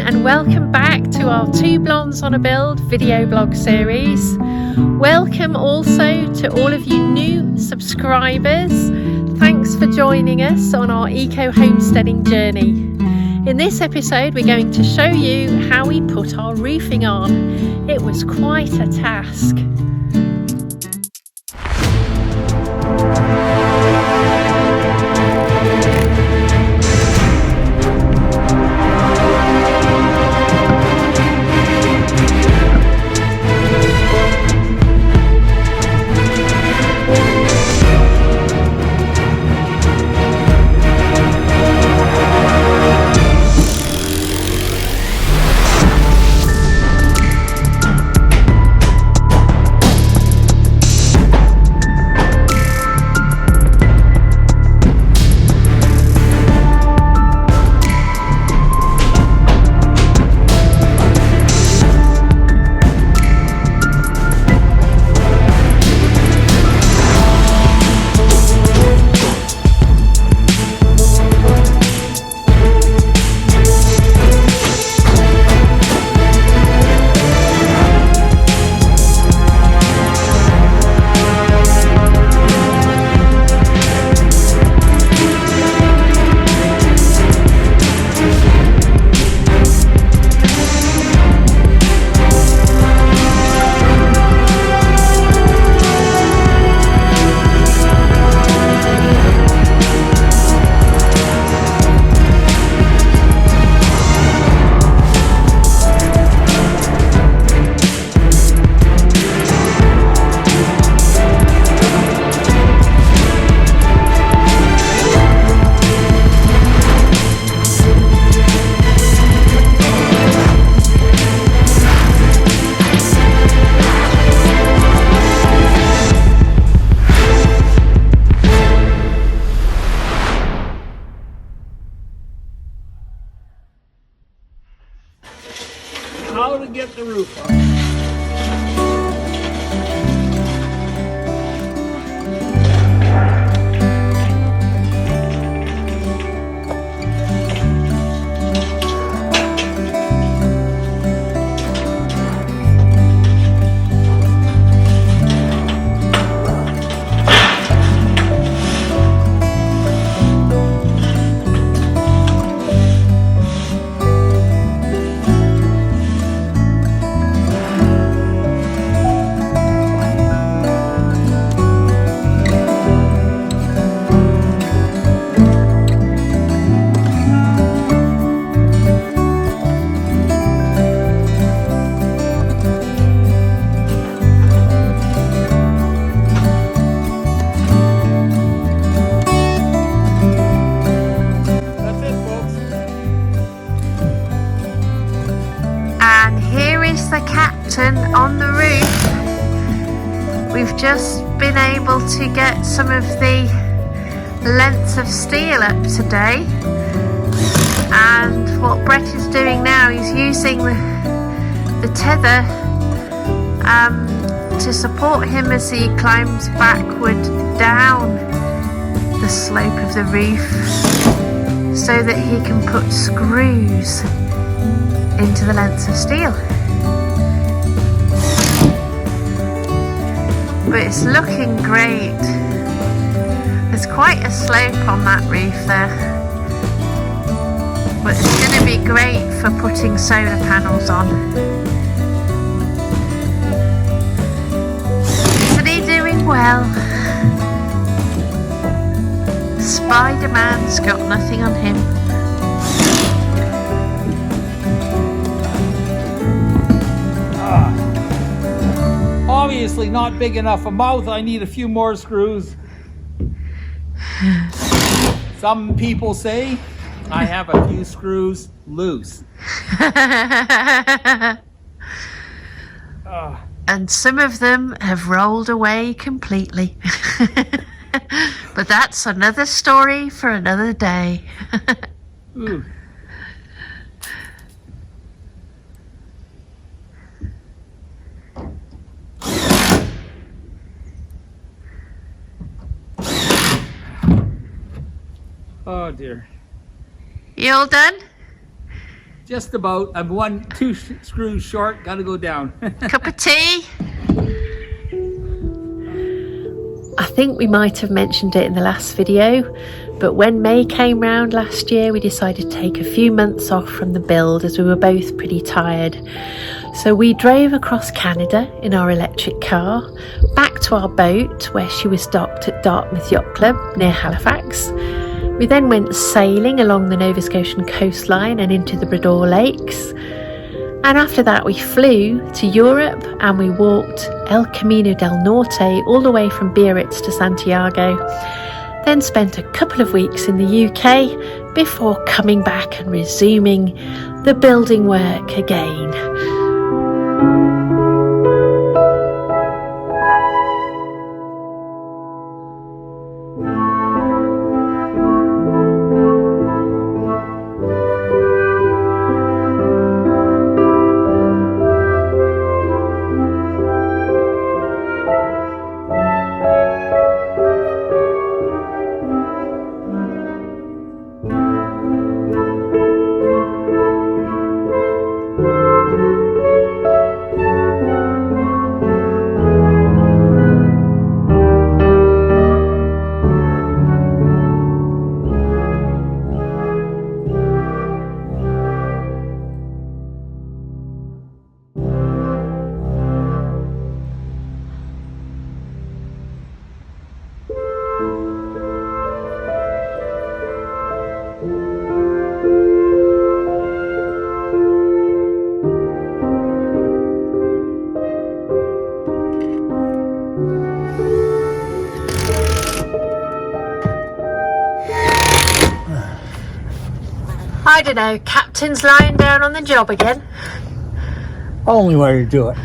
and welcome back to our Two Blondes on a Build video blog series. Welcome also to all of you new subscribers. Thanks for joining us on our eco homesteading journey. In this episode we're going to show you how we put our roofing on. It was quite a task. How to get the roof up. And here is the captain on the roof. We've just been able to get some of the lengths of steel up today, and what Brett is doing now is using the tether to support him as he climbs backward down the slope of the roof so that he can put screws into the lengths of steel. But it's looking great. There's quite a slope on that roof there, but it's going to be great for putting solar panels on. Isn't he doing well? Spider-Man's got nothing on him. Obviously not big enough a mouth. I need a few more screws. Some people say I have a few screws loose. And some of them have rolled away completely. But that's another story for another day. Ooh. Oh dear. You all done? Just about. I'm two screws short. Got to go down. Cup of tea. I think we might have mentioned it in the last video, but when May came round last year, we decided to take a few months off from the build as we were both pretty tired. So we drove across Canada in our electric car, back to our boat where she was docked at Dartmouth Yacht Club near Halifax. We then went sailing along the Nova Scotian coastline and into the Bredor Lakes. And after that we flew to Europe and we walked El Camino del Norte all the way from Biarritz to Santiago. Then spent a couple of weeks in the UK before coming back and resuming the building work again. I don't know, Captain's lying down on the job again. Only way to do it.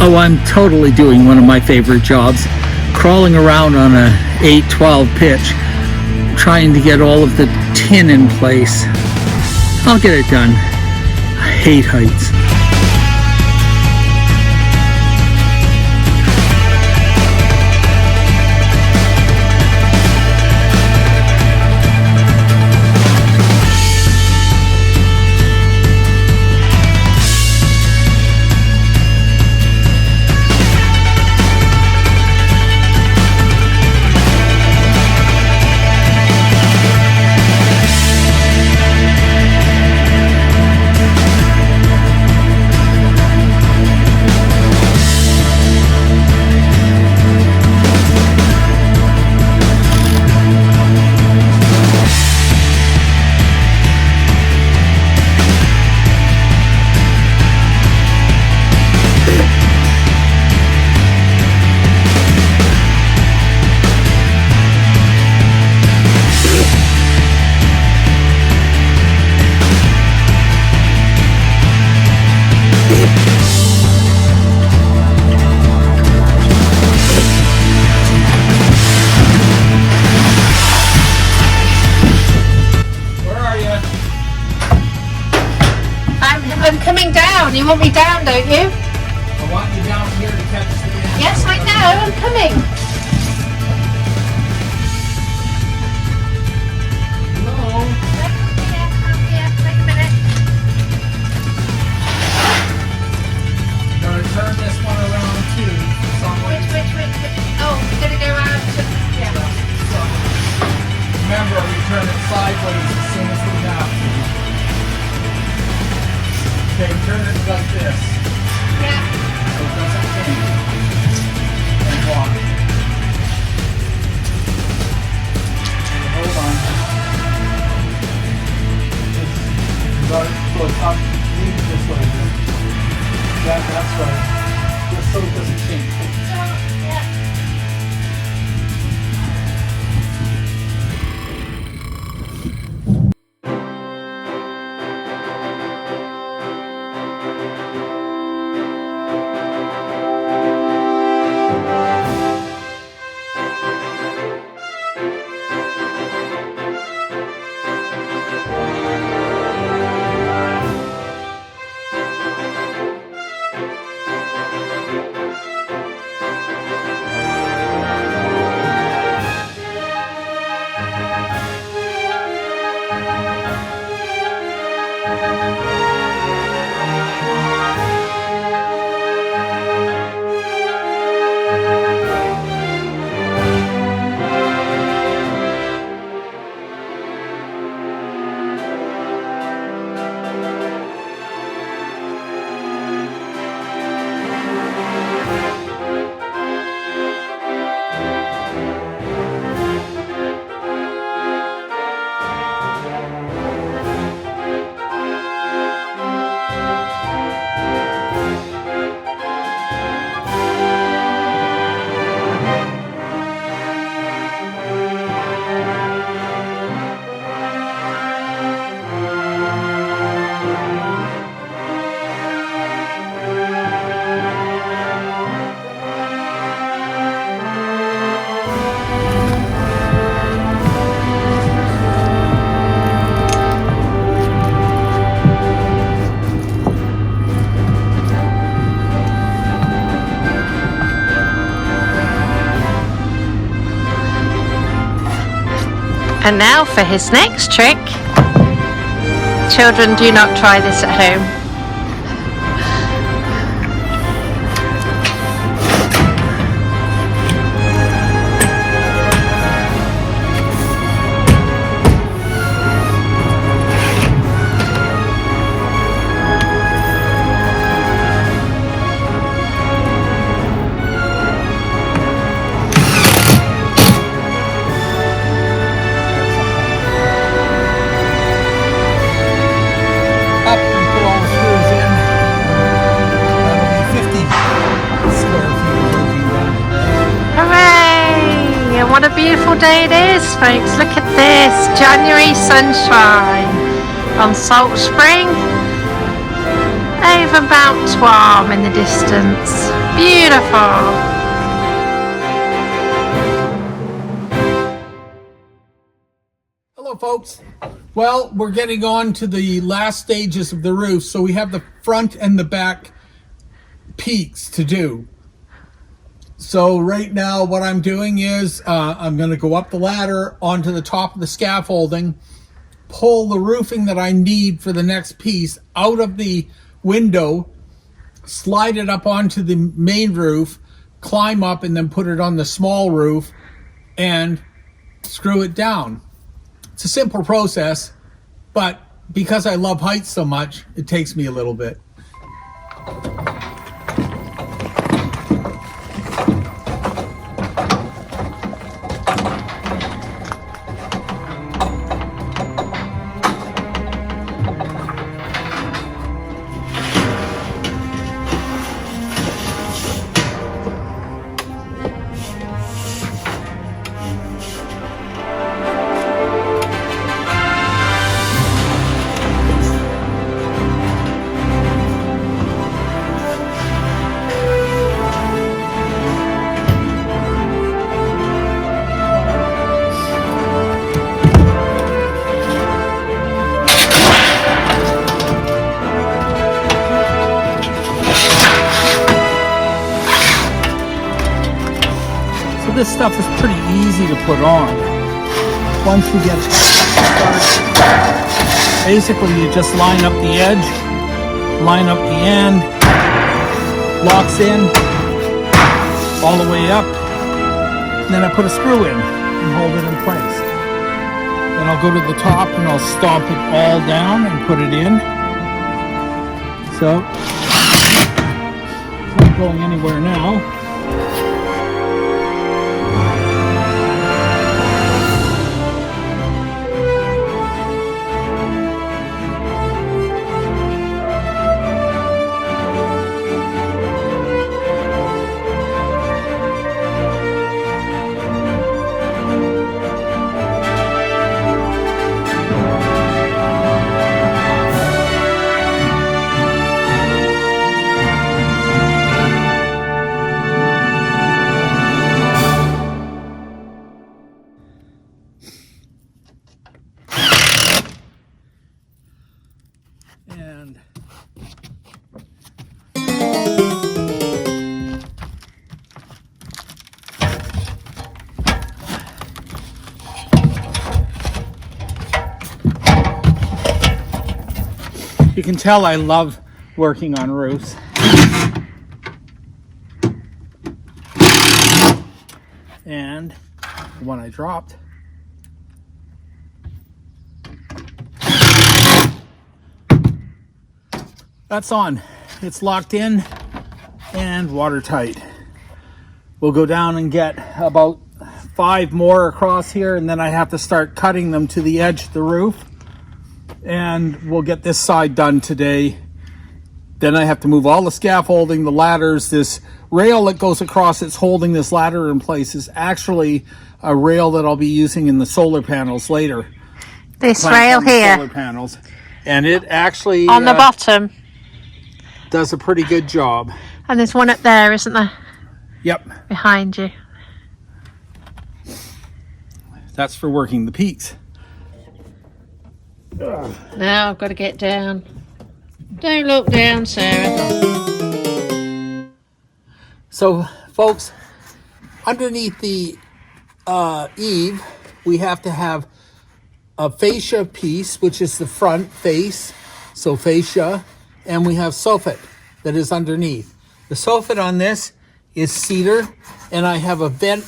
Oh, I'm totally doing one of my favorite jobs. Crawling around on a 8-12 pitch, trying to get all of the tin in place. I'll get it done. I hate heights. I'm coming down. You want me down, don't you? I want you down here to catch the end. Yes, I know. I'm coming. Hello? Yeah, wait a minute. I'm going to turn this one around too. Which? Oh, we're going to go out to... Yeah. So, remember, we turn it sideways as soon as we have to. Okay, turn it like this. Yeah. So it doesn't change. And walk. Hold on. So it's up, lean this way. Yeah, that's right. Just so it doesn't change. Yeah. And now for his next trick. Children, do not try this at home. Up and put all the screws in. That'll be 50 square feet of roofing done today. Hooray! And what a beautiful day it is, folks. Look at this. January sunshine on Salt Spring. Over Mount Twom in the distance. Beautiful. Hello folks. Well, we're getting on to the last stages of the roof, so we have the front and the back peaks to do. So right now what I'm doing is I'm going to go up the ladder onto the top of the scaffolding, pull the roofing that I need for the next piece out of the window, slide it up onto the main roof, climb up and then put it on the small roof and screw it down. It's a simple process, but because I love heights so much, it takes me a little bit. This stuff is pretty easy to put on. Once you get started, basically you just line up the edge, line up the end, locks in all the way up, and then I put a screw in and hold it in place. Then I'll go to the top and I'll stomp it all down and put it in. So, it's not going anywhere now. And you can tell I love working on roofs. And the one I dropped, that's on. It's locked in and watertight. We'll go down and get about 5 more across here, and then I have to start cutting them to the edge of the roof. And we'll get this side done today. Then I have to move all the scaffolding, the ladders. This rail that goes across that's holding this ladder in place is actually a rail that I'll be using in the solar panels later. This rail here. Solar panels. And it actually on the bottom does a pretty good job. And there's one up there, isn't there? Yep. Behind you. That's for working the peaks. Now I've got to get down. Don't look down, Sarah. So, folks, underneath the eave, we have to have a fascia piece, which is the front face, so fascia, and we have soffit that is underneath. The soffit on this is cedar, and I have a vent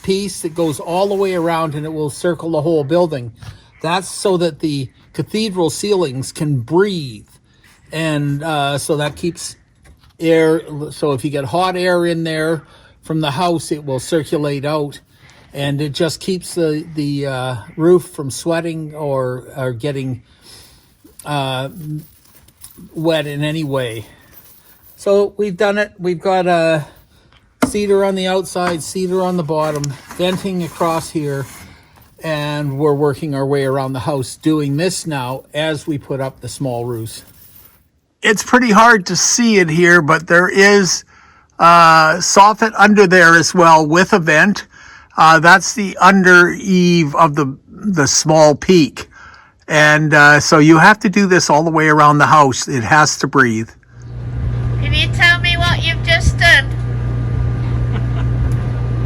piece that goes all the way around, and it will circle the whole building. That's so that the cathedral ceilings can breathe, and so that keeps air. So if you get hot air in there from the house, it will circulate out, and it just keeps the roof from sweating or getting wet in any way. So we've done it. We've got cedar on the outside, cedar on the bottom, venting across here, and we're working our way around the house doing this now as we put up the small roofs. It's pretty hard to see it here, but there is soffit under there as well with a vent. That's the under eave of the small peak. And so you have to do this all the way around the house. It has to breathe. Can you tell me what you've just done?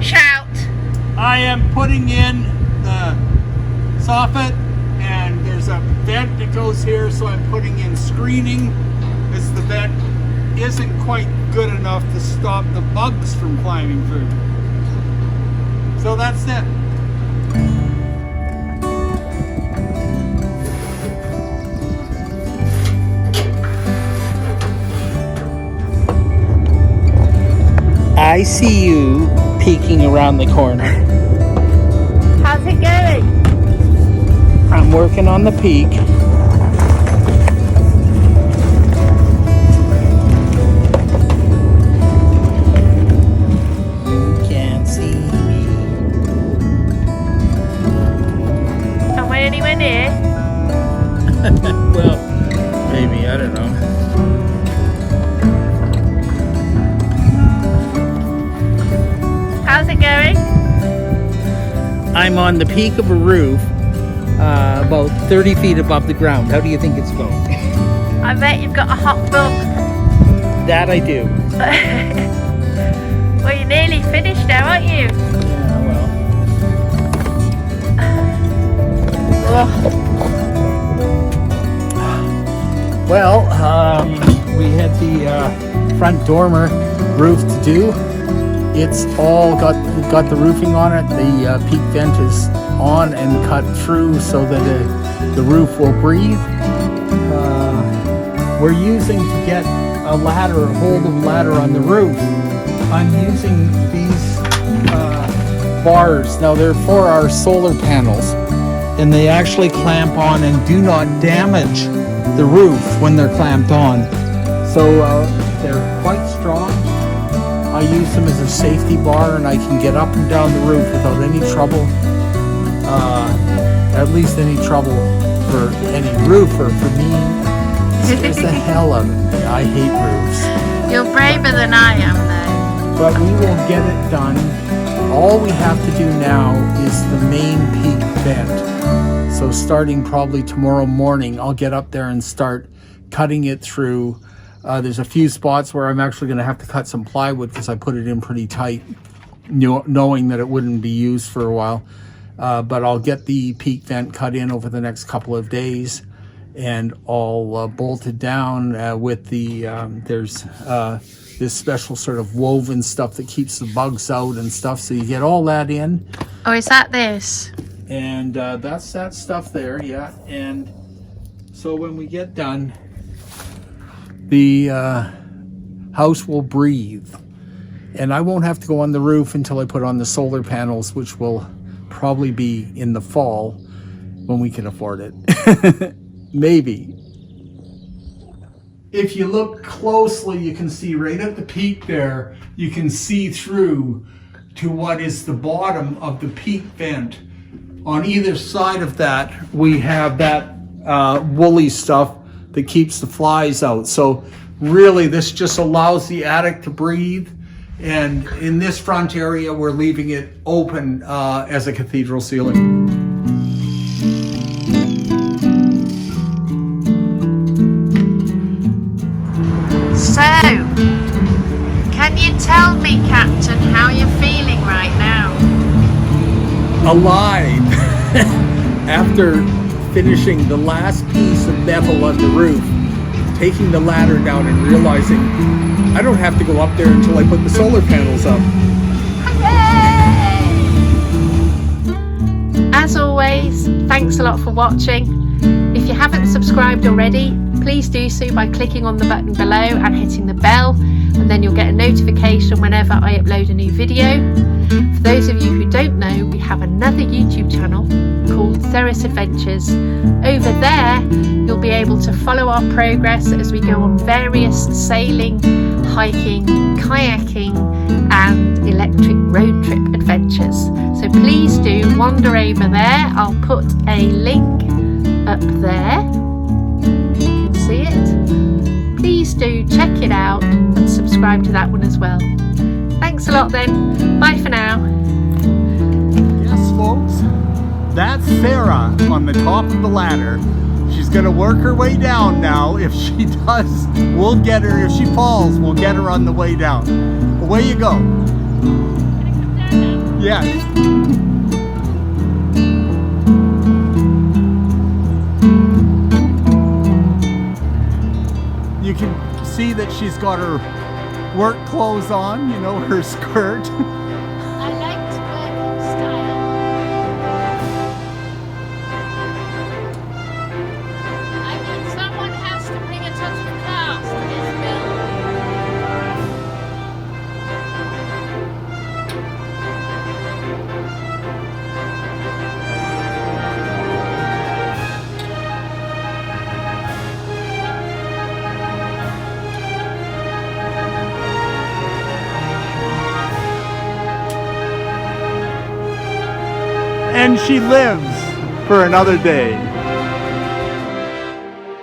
Shout. I am putting in the soffit, and there's a vent that goes here, so I'm putting in screening as the vent isn't quite good enough to stop the bugs from climbing through. So that's it. I see you peeking around the corner. How's it going? I'm working on the peak. You can't see me. Am I anywhere near? Well, maybe, I don't know. How's it going? I'm on the peak of a roof, about 30 feet above the ground. How do you think it's going? I bet you've got a hot bum. That I do. Well, you're nearly finished now, aren't you? Yeah, well. We had the front dormer roof to do. It's all got the roofing on it. The peak vent is on and cut through so that the roof will breathe. We're using to get a ladder, a hold of ladder on the roof. I'm using these bars. Now they're for our solar panels, and they actually clamp on and do not damage the roof when they're clamped on. So they're quite strong. I use them as a safety bar, and I can get up and down the roof without any trouble. At least any trouble for any roofer. For me, it scares the hell out of me. I hate roofs. You're braver than I am, though. But we will get it done. All we have to do now is the main peak vent. So starting probably tomorrow morning, I'll get up there and start cutting it through. There's a few spots where I'm actually going to have to cut some plywood because I put it in pretty tight, knowing that it wouldn't be used for a while. But I'll get the peak vent cut in over the next couple of days, and all bolted down with the, there's this special sort of woven stuff that keeps the bugs out and stuff. So you get all that in. Oh, is that this? And that's that stuff there, yeah. And so when we get done, the house will breathe. And I won't have to go on the roof until I put on the solar panels, which will probably be in the fall when we can afford it. Maybe. If you look closely, you can see right at the peak there, you can see through to what is the bottom of the peak vent. On either side of that, we have that woolly stuff that keeps the flies out. So really, this just allows the attic to breathe. And in this front area, we're leaving it open as a cathedral ceiling. So, can you tell me, Captain, how you're feeling right now? Alive. after finishing the last piece of metal on the roof, taking the ladder down and realizing I don't have to go up there until I put the solar panels up. As always, thanks a lot for watching. If you haven't subscribed already, please do so by clicking on the button below and hitting the bell, and then you'll get a notification whenever I upload a new video. For those of you who don't know, we have another YouTube channel called Ceres Adventures. Over there, you'll be able to follow our progress as we go on various sailing, hiking, kayaking and electric road trip adventures. So please do wander over there. I'll put a link up there. You can see it. Please do check it out and subscribe to that one as well. Thanks a lot then. Bye for now. Yes, folks, that's Sarah on the top of the ladder. She's gonna work her way down now. If she does, we'll get her. If she falls, we'll get her on the way down. Away you go. Yes. You can see that she's got her work clothes on, you know, her skirt. I liked working style. I mean, someone has to bring a touch of class to this build. And she lives for another day.